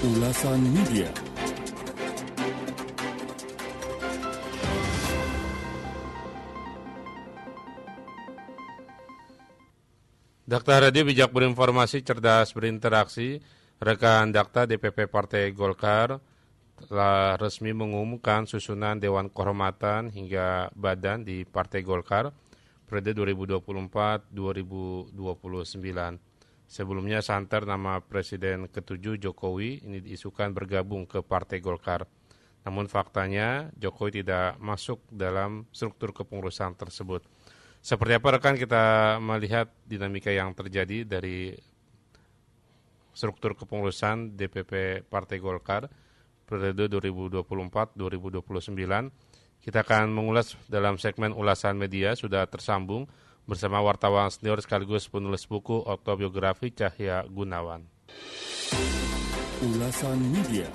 Ulasan Media. Dakta Radio bijak berinformasi, cerdas berinteraksi. Rekan Dakta DPP Partai Golkar telah resmi mengumumkan susunan Dewan Kehormatan hingga badan di Partai Golkar periode 2024-2029. Sebelumnya santer nama Presiden ke-7 Jokowi ini diisukan bergabung ke Partai Golkar. Namun faktanya Jokowi tidak masuk dalam struktur kepengurusan tersebut. Seperti apa rekan kita melihat dinamika yang terjadi dari struktur kepengurusan DPP Partai Golkar periode 2024-2029. Kita akan mengulas dalam segmen ulasan media, sudah tersambung bersama wartawan senior sekaligus penulis buku autobiografi Cahya Gunawan. Ulasan Media.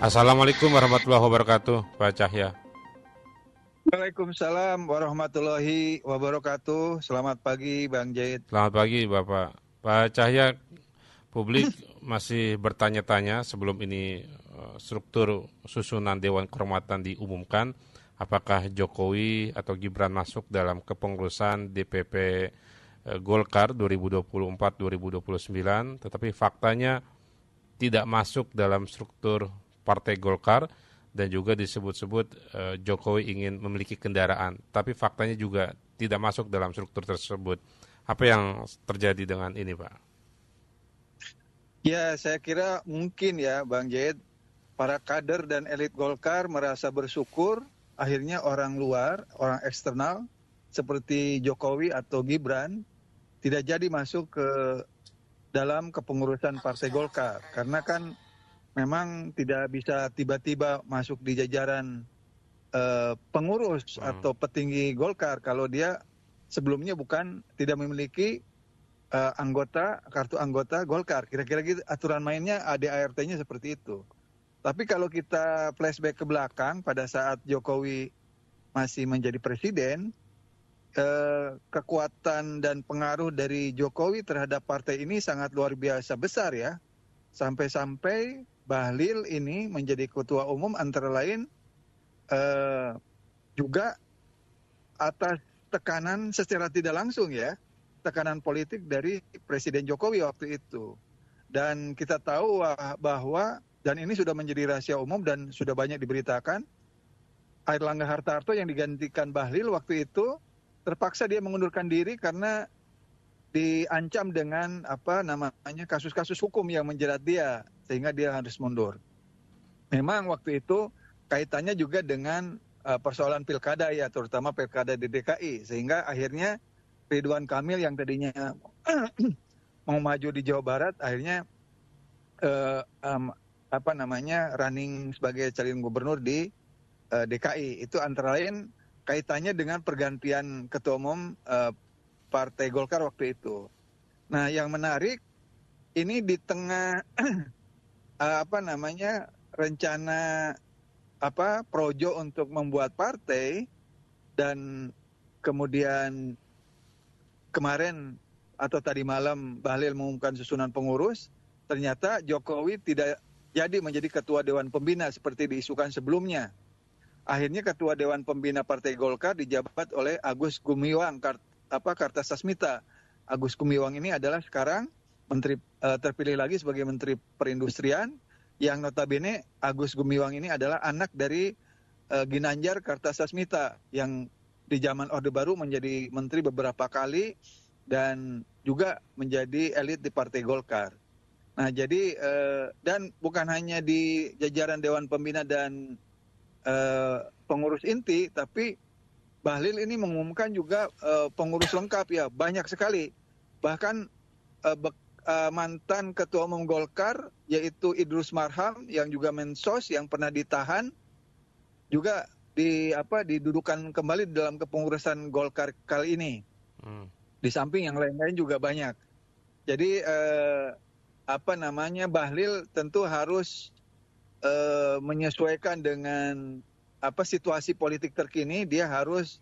Assalamualaikum warahmatullahi wabarakatuh, Pak Cahya. Waalaikumsalam warahmatullahi wabarakatuh. Selamat pagi, Bang Jaid. Selamat pagi, Bapak. Pak Cahya, publik masih bertanya-tanya sebelum ini struktur susunan Dewan Kehormatan diumumkan, apakah Jokowi atau Gibran masuk dalam kepengurusan DPP Golkar 2024-2029, tetapi faktanya tidak masuk dalam struktur Partai Golkar dan juga disebut-sebut Jokowi ingin memiliki kendaraan, tapi faktanya juga tidak masuk dalam struktur tersebut. Apa yang terjadi dengan ini, Pak? Ya, saya kira mungkin ya, Bang Jaid, para kader dan elit Golkar merasa bersyukur akhirnya orang luar, orang eksternal seperti Jokowi atau Gibran tidak jadi masuk ke dalam kepengurusan Partai Golkar, karena kan memang tidak bisa tiba-tiba masuk di jajaran pengurus atau petinggi Golkar kalau dia sebelumnya tidak memiliki kartu anggota Golkar. Kira-kira gitu aturan mainnya, ADART-nya seperti itu. Tapi kalau kita flashback ke belakang pada saat Jokowi masih menjadi presiden, kekuatan dan pengaruh dari Jokowi terhadap partai ini sangat luar biasa besar ya. Sampai-sampai Bahlil ini menjadi ketua umum antara lain juga atas tekanan secara tidak langsung ya, tekanan politik dari Presiden Jokowi waktu itu. Dan kita tahu bahwa, dan ini sudah menjadi rahasia umum dan sudah banyak diberitakan, Airlangga Hartarto yang digantikan Bahlil waktu itu terpaksa dia mengundurkan diri karena diancam dengan kasus-kasus hukum yang menjerat dia, sehingga dia harus mundur. Memang waktu itu kaitannya juga dengan persoalan pilkada ya, terutama pilkada di DKI, sehingga akhirnya Ridwan Kamil yang tadinya mau maju di Jawa Barat akhirnya running sebagai calon gubernur di DKI. Itu antara lain kaitannya dengan pergantian ketua umum Partai Golkar waktu itu. Nah, yang menarik ini di tengah rencana projo untuk membuat partai, dan kemudian kemarin atau tadi malam Bahlil mengumumkan susunan pengurus, ternyata Jokowi tidak jadi menjadi ketua Dewan Pembina seperti diisukan sebelumnya. Akhirnya ketua Dewan Pembina Partai Golkar dijabat oleh Agus Gumiwang Kartasasmita. Agus Gumiwang ini adalah sekarang terpilih lagi sebagai Menteri Perindustrian, yang notabene Agus Gumiwang ini adalah anak dari Ginanjar Kartasasmita yang di zaman Orde Baru menjadi menteri beberapa kali dan juga menjadi elit di Partai Golkar. Nah, jadi dan bukan hanya di jajaran Dewan Pembina dan pengurus inti, tapi Bahlil ini mengumumkan juga pengurus lengkap ya, banyak sekali. Bahkan mantan ketua umum Golkar yaitu Idrus Marham yang juga Mensos yang pernah ditahan juga didudukan kembali dalam kepengurusan Golkar kali ini. Di samping yang lain-lain juga banyak. Jadi Bahlil tentu harus menyesuaikan dengan situasi politik terkini. Dia harus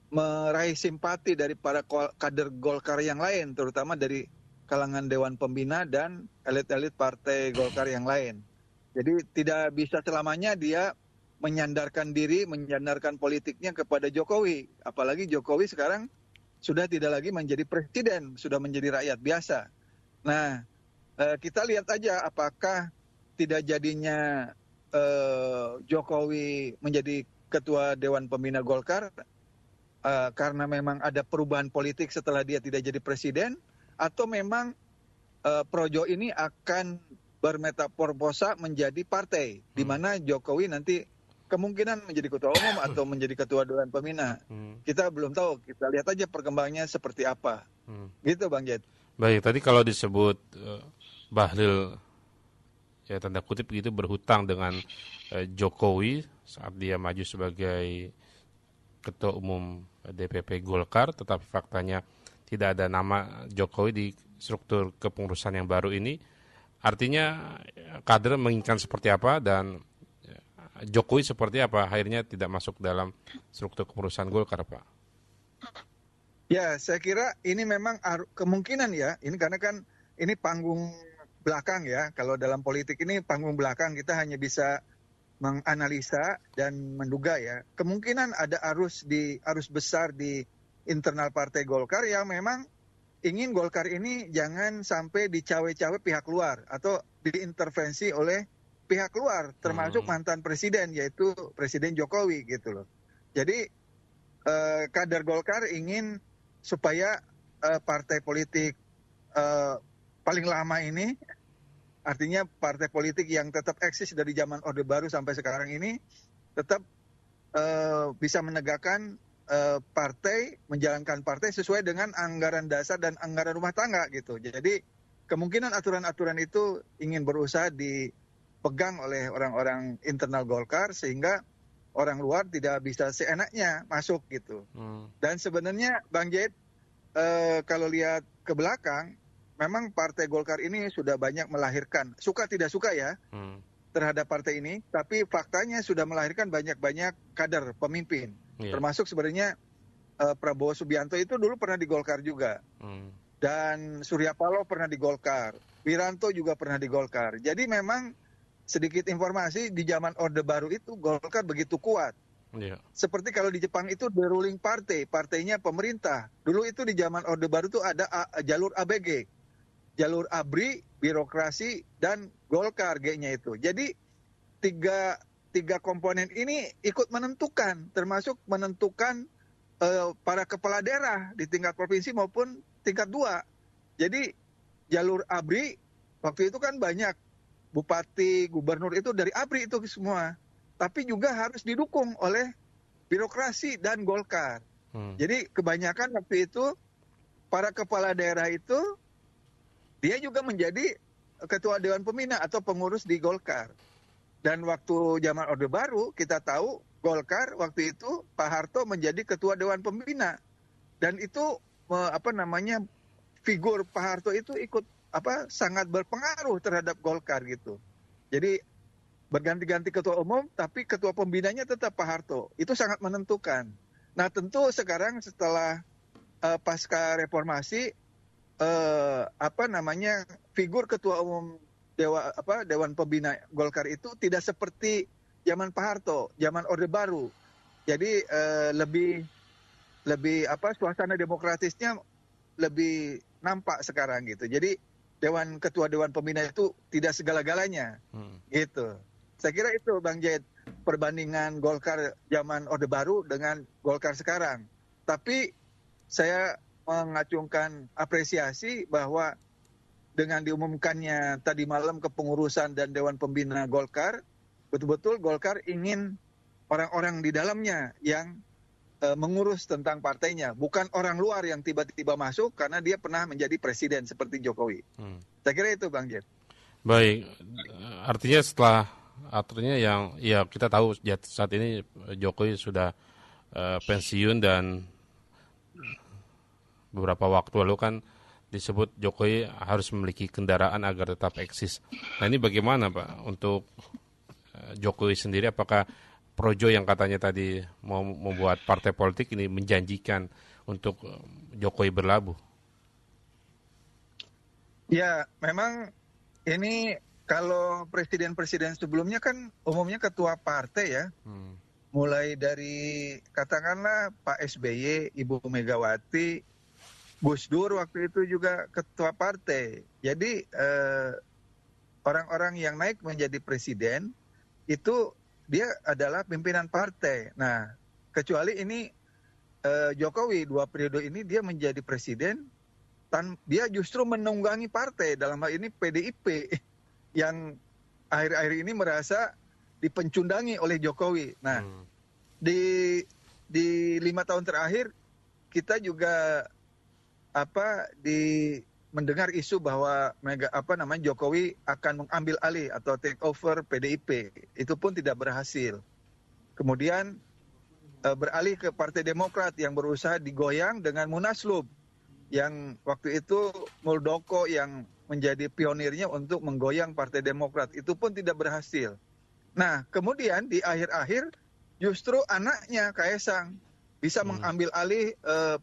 meraih simpati dari para kader Golkar yang lain, terutama dari kalangan Dewan Pembina dan elit-elit Partai Golkar yang lain. Jadi tidak bisa selamanya dia menyandarkan diri, menyandarkan politiknya kepada Jokowi. Apalagi Jokowi sekarang sudah tidak lagi menjadi presiden, sudah menjadi rakyat biasa. Nah, kita lihat aja apakah tidak jadinya Jokowi menjadi ketua Dewan Pembina Golkar karena memang ada perubahan politik setelah dia tidak jadi presiden, atau memang Projo ini akan bermetamorfosa menjadi partai, di mana Jokowi nanti kemungkinan menjadi ketua umum atau menjadi ketua Dewan Pembina. Kita belum tahu, kita lihat aja perkembangannya seperti apa. Gitu Bang Jet. Baik, tadi kalau disebut Bahlil, ya tanda kutip begitu, berhutang dengan Jokowi saat dia maju sebagai ketua umum DPP Golkar, tetapi faktanya tidak ada nama Jokowi di struktur kepengurusan yang baru ini. Artinya kader menginginkan seperti apa dan Jokowi seperti apa, akhirnya tidak masuk dalam struktur kepengurusan Golkar, Pak. Ya, saya kira ini memang kemungkinan ya, ini karena kan ini panggung belakang ya. Kalau dalam politik ini panggung belakang, kita hanya bisa menganalisa dan menduga ya. Kemungkinan ada arus besar di internal Partai Golkar yang memang ingin Golkar ini jangan sampai dicawe-cawe pihak luar atau diintervensi oleh pihak luar, termasuk mantan presiden, yaitu Presiden Jokowi gitu loh. Jadi kader Golkar ingin supaya partai politik paling lama ini, artinya partai politik yang tetap eksis dari zaman Orde Baru sampai sekarang ini, tetap bisa menegakkan menjalankan partai sesuai dengan anggaran dasar dan anggaran rumah tangga gitu. Jadi kemungkinan aturan-aturan itu ingin berusaha dipegang oleh orang-orang internal Golkar sehingga orang luar tidak bisa seenaknya masuk gitu. Dan sebenarnya Bang Jait, kalau lihat ke belakang, memang Partai Golkar ini sudah banyak melahirkan, suka tidak suka ya, terhadap partai ini, tapi faktanya sudah melahirkan banyak-banyak kader pemimpin. Termasuk sebenarnya Prabowo Subianto itu dulu pernah di Golkar juga. Dan Surya Paloh pernah di Golkar. Wiranto juga pernah di Golkar. Jadi memang sedikit informasi, di zaman Orde Baru itu Golkar begitu kuat. Seperti kalau di Jepang itu the ruling party, partainya pemerintah. Dulu itu di zaman Orde Baru itu ada jalur ABG. Jalur ABRI, birokrasi, dan Golkar G-nya itu. Jadi tiga komponen ini ikut menentukan, termasuk menentukan para kepala daerah di tingkat provinsi maupun tingkat 2. Jadi jalur ABRI waktu itu kan banyak bupati, gubernur itu dari ABRI itu semua. Tapi juga harus didukung oleh birokrasi dan Golkar. Jadi kebanyakan waktu itu para kepala daerah itu dia juga menjadi ketua Dewan Pembina atau pengurus di Golkar. Dan waktu zaman Orde Baru kita tahu Golkar waktu itu Pak Harto menjadi ketua Dewan Pembina. Dan itu figur Pak Harto itu ikut sangat berpengaruh terhadap Golkar gitu. Jadi berganti-ganti ketua umum tapi ketua pembinanya tetap Pak Harto. Itu sangat menentukan. Nah, tentu sekarang setelah pasca reformasi figur ketua umum Dewan Pembina Golkar itu tidak seperti zaman Pak Harto, zaman Orde Baru. Jadi lebih suasana demokratisnya lebih nampak sekarang gitu. Jadi ketua Dewan Pembina itu tidak segala-galanya gitu. Saya kira itu Bang Jait, perbandingan Golkar zaman Orde Baru dengan Golkar sekarang. Tapi saya mengacungkan apresiasi bahwa dengan diumumkannya tadi malam kepengurusan dan Dewan Pembina Golkar, betul-betul Golkar ingin orang-orang di dalamnya yang mengurus tentang partainya, bukan orang luar yang tiba-tiba masuk karena dia pernah menjadi presiden seperti Jokowi. Saya kira itu Bang Jet. Baik, artinya yang ya kita tahu saat ini Jokowi sudah pensiun dan beberapa waktu lalu kan disebut Jokowi harus memiliki kendaraan agar tetap eksis. Nah ini bagaimana Pak untuk Jokowi sendiri, apakah Projo yang katanya tadi mau membuat partai politik ini menjanjikan untuk Jokowi berlabuh? Ya, memang ini kalau presiden-presiden sebelumnya kan umumnya ketua partai ya, mulai dari katakanlah Pak SBY, Ibu Megawati, Gus Dur waktu itu juga ketua partai. Jadi orang-orang yang naik menjadi presiden itu dia adalah pimpinan partai. Nah, kecuali ini Jokowi 2 periode ini dia menjadi presiden, dia justru menunggangi partai, dalam hal ini PDIP yang akhir-akhir ini merasa dipencundangi oleh Jokowi. Nah, di 5 tahun terakhir kita juga mendengar isu bahwa Jokowi akan mengambil alih atau take over PDIP. Itu pun tidak berhasil. Kemudian beralih ke Partai Demokrat yang berusaha digoyang dengan Munaslup, yang waktu itu Muldoko yang menjadi pionirnya untuk menggoyang Partai Demokrat. Itu pun tidak berhasil. Nah, kemudian di akhir-akhir justru anaknya Kaesang bisa mengambil alih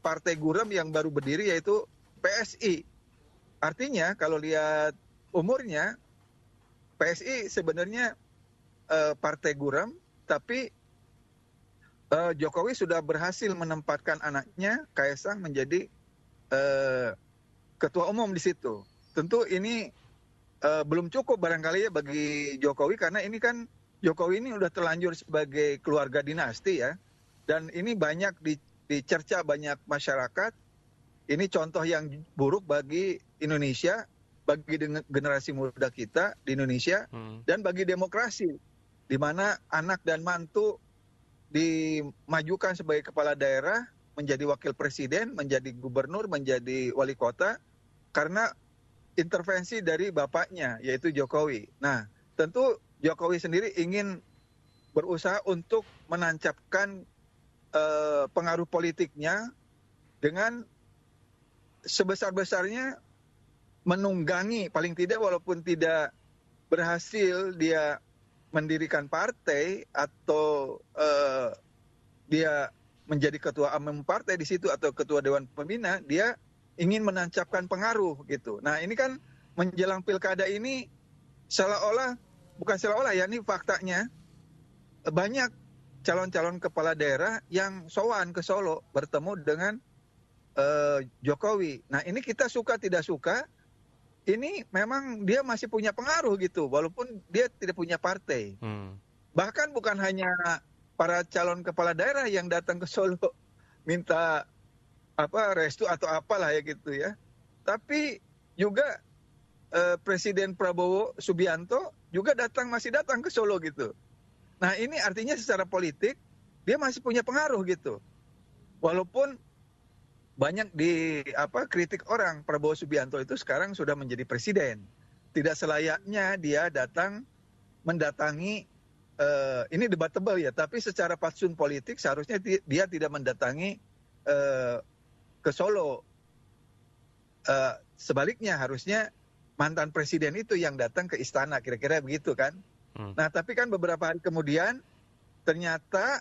Partai Gurem yang baru berdiri, yaitu PSI. Artinya kalau lihat umurnya, PSI sebenarnya Partai Gurem, tapi Jokowi sudah berhasil menempatkan anaknya Kaesang menjadi ketua umum di situ. Tentu ini belum cukup barangkali ya bagi Jokowi, karena ini kan Jokowi ini udah terlanjur sebagai keluarga dinasti ya, dan ini banyak dicerca banyak masyarakat. Ini contoh yang buruk bagi Indonesia, bagi generasi muda kita di Indonesia, dan bagi demokrasi, di mana anak dan mantu dimajukan sebagai kepala daerah, menjadi wakil presiden, menjadi gubernur, menjadi wali kota, karena intervensi dari bapaknya, yaitu Jokowi. Nah, tentu Jokowi sendiri ingin berusaha untuk menancapkan pengaruh politiknya dengan sebesar-besarnya menunggangi, paling tidak walaupun tidak berhasil dia mendirikan partai atau dia menjadi ketua umum partai di situ atau ketua dewan pembina, dia ingin menancapkan pengaruh gitu. Nah, ini kan menjelang pilkada ini bukan seolah-olah ya, ini faktanya banyak calon-calon kepala daerah yang sowan ke Solo bertemu dengan Jokowi. Nah, ini kita suka tidak suka, ini memang dia masih punya pengaruh gitu, walaupun dia tidak punya partai. Bahkan bukan hanya para calon kepala daerah yang datang ke Solo minta restu atau apalah ya gitu ya, tapi juga Presiden Prabowo Subianto juga masih datang ke Solo gitu. Nah, ini artinya secara politik dia masih punya pengaruh gitu, walaupun banyak kritik orang, Prabowo Subianto itu sekarang sudah menjadi presiden, tidak selayaknya dia mendatangi. Ini debatable ya, tapi secara fatsun politik seharusnya dia tidak mendatangi ke Solo. Sebaliknya harusnya mantan presiden itu yang datang ke istana, kira-kira begitu kan. Nah, tapi kan beberapa hari kemudian ternyata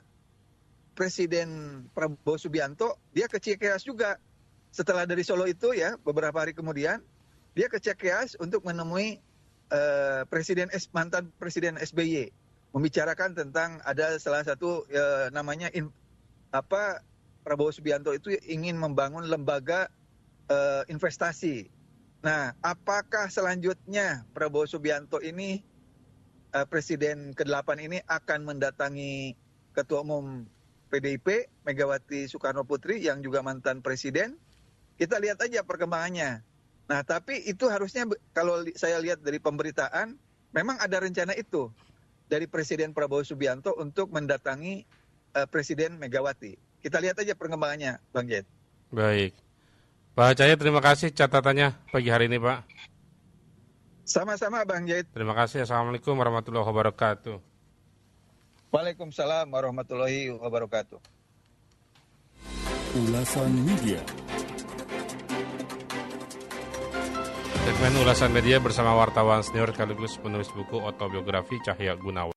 Presiden Prabowo Subianto dia ke Cikeas juga. Setelah dari Solo itu ya, beberapa hari kemudian dia ke Cikeas untuk menemui mantan Presiden SBY, membicarakan tentang ada salah satu namanya Prabowo Subianto itu ingin membangun lembaga investasi. Nah, apakah selanjutnya Prabowo Subianto ini Presiden ke-8 ini akan mendatangi Ketua Umum PDIP Megawati Soekarno Putri yang juga mantan presiden? Kita lihat aja perkembangannya. Nah, tapi itu harusnya kalau saya lihat dari pemberitaan memang ada rencana itu dari Presiden Prabowo Subianto untuk mendatangi Presiden Megawati. Kita lihat aja perkembangannya, Bang Jet. Baik. Pak Cahya, terima kasih catatannya pagi hari ini, Pak. Sama-sama, Bang Jet. Terima kasih. Assalamualaikum warahmatullahi wabarakatuh. Waalaikumsalam warahmatullahi wabarakatuh. Ulasan Media. Segmen Ulasan Media bersama wartawan senior sekaligus penulis buku autobiografi Cahya Gunawan.